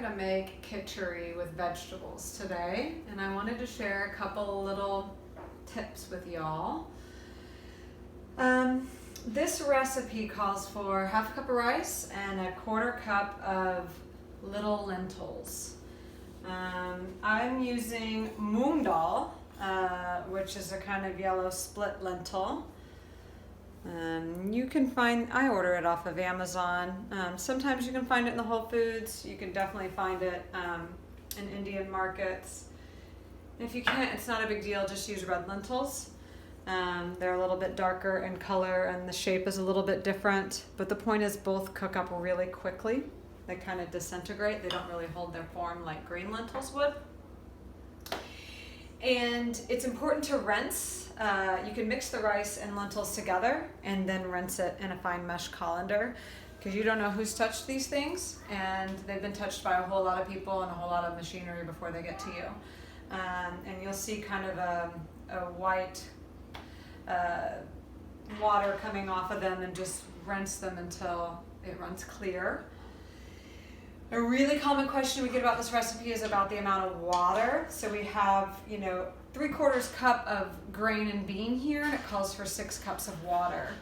gonna make kitchari with vegetables today, and I wanted to share a couple little tips with y'all. This recipe calls for half a cup of rice and a quarter cup of little lentils. I'm using moong dal, which is a kind of yellow split lentil. You can find, I order it off of Amazon. Sometimes you can find it in the Whole Foods. You can definitely find it in Indian markets. If you can't, it's not a big deal, just use red lentils. They're a little bit darker in color and the shape is a little bit different, but the point is both cook up really quickly. They kind of disintegrate. They don't really hold their form like green lentils would. And it's important to rinse. You can mix the rice and lentils together and then rinse it in a fine mesh colander, because you don't know who's touched these things, and they've been touched by a whole lot of people and a whole lot of machinery before they get to you. And you'll see kind of a white water coming off of them, and just rinse them until it runs clear. A really common question we get about this recipe is about the amount of water. So we have, 3/4 cup of grain and bean here, and it calls for 6 cups of water.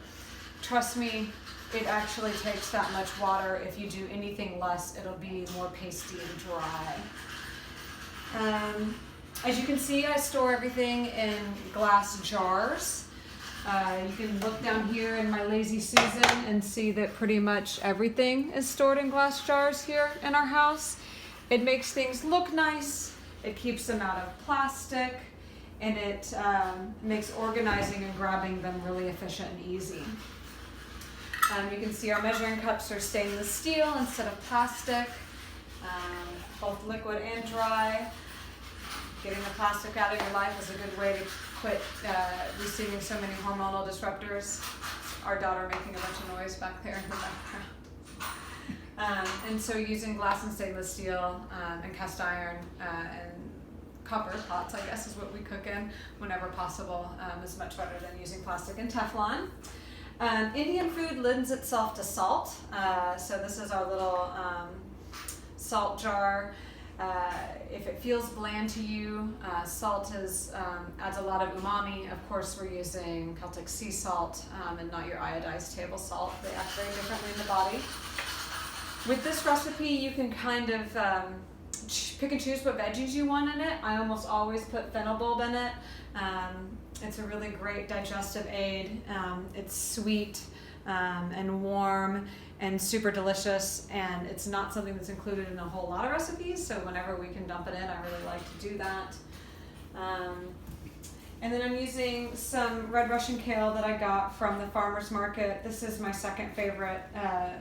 Trust me, it actually takes that much water. If you do anything less, it'll be more pasty and dry. As you can see, I store everything in glass jars. You can look down here in my Lazy Susan and see that pretty much everything is stored in glass jars here in our house. It makes things look nice, it keeps them out of plastic, and it makes organizing and grabbing them really efficient and easy. You can see our measuring cups are stainless steel instead of plastic, both liquid and dry. Getting the plastic out of your life is a good way to quit receiving so many hormonal disruptors. Our daughter making a bunch of noise back there in the background. And so using glass and stainless steel and cast iron and copper pots, I guess, is what we cook in whenever possible, is much better than using plastic and Teflon. Indian food lends itself to salt. So this is our little salt jar. If it feels bland to you, salt adds a lot of umami. Of course, we're using Celtic sea salt and not your iodized table salt. They act very differently in the body. With this recipe, you can kind of pick and choose what veggies you want in it. I almost always put fennel bulb in it. It's a really great digestive aid. It's sweet and warm and super delicious, and it's not something that's included in a whole lot of recipes, so whenever we can dump it in, I really like to do that. And then I'm using some red Russian kale that I got from the farmer's market. This is my second favorite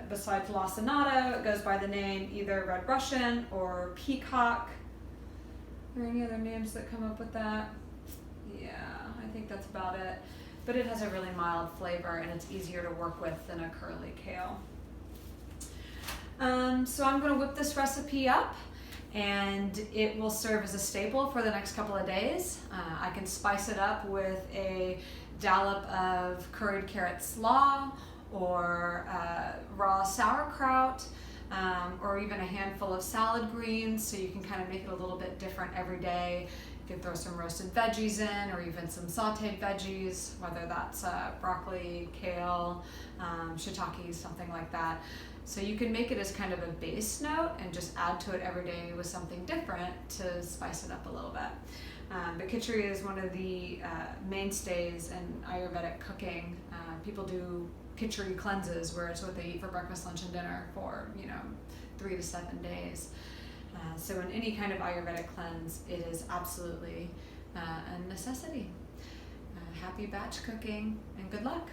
besides lacinato. It goes by the name either red Russian or peacock. Are there any other names that come up with that? Yeah, I think that's about it. But it has a really mild flavor, and it's easier to work with than a curly kale. So I'm going to whip this recipe up, and it will serve as a staple for the next couple of days. I can spice it up with a dollop of curried carrot slaw, or raw sauerkraut, or even a handful of salad greens, so you can kind of make it a little bit different every day. You can throw some roasted veggies in, or even some sauteed veggies, whether that's broccoli, kale, shiitake, something like that. So you can make it as kind of a base note and just add to it every day with something different to spice it up a little bit. But kitchari is one of the mainstays in Ayurvedic cooking. People do kitchari cleanses, where it's what they eat for breakfast, lunch, and dinner for 3 to 7 days. So in any kind of Ayurvedic cleanse, it is absolutely a necessity. Happy batch cooking, and good luck.